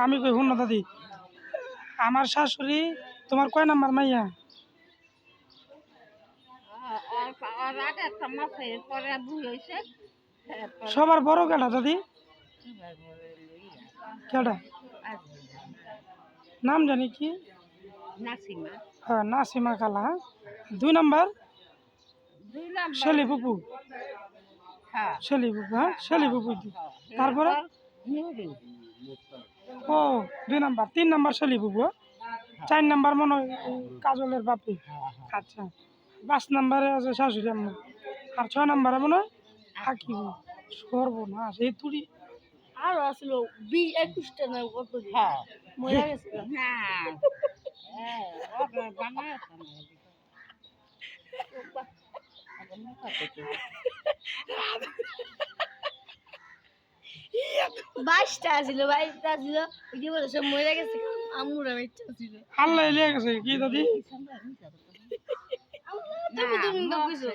আমি কই শুন না দাদি, আমার শাশুড়ি তোমার কয় নাম্বার মাইয়া? সবার বড় কেটা দাদি? কেটা নাম জানি কি? হ্যাঁ নাসিমা খালা। 2 নাম্বার শেলি ফুপু। শেলি ফুপু, হ্যাঁ শেলি ফুপু। তারপরে ও 2 নাম্বার, 3 নাম্বার শেলি ফুপু, 4 নাম্বার মনে হয় কাজলের বাপি। আচ্ছা 5 নাম্বারে আছে শাশুড়ি আম্মা, আর 6 নাম্বারে মনে হয় হাকিম। সর্বনাশ, এই তুড়ি আরো আসলো 21টা না কত মরে গেছে না বাইশটা ছিল ওই যে বলে সব মরে গেছে আমুরা বাইশটা ছিল আল্লাহ লিয়ে গেছে কি দাদি? তুমি তো কইছো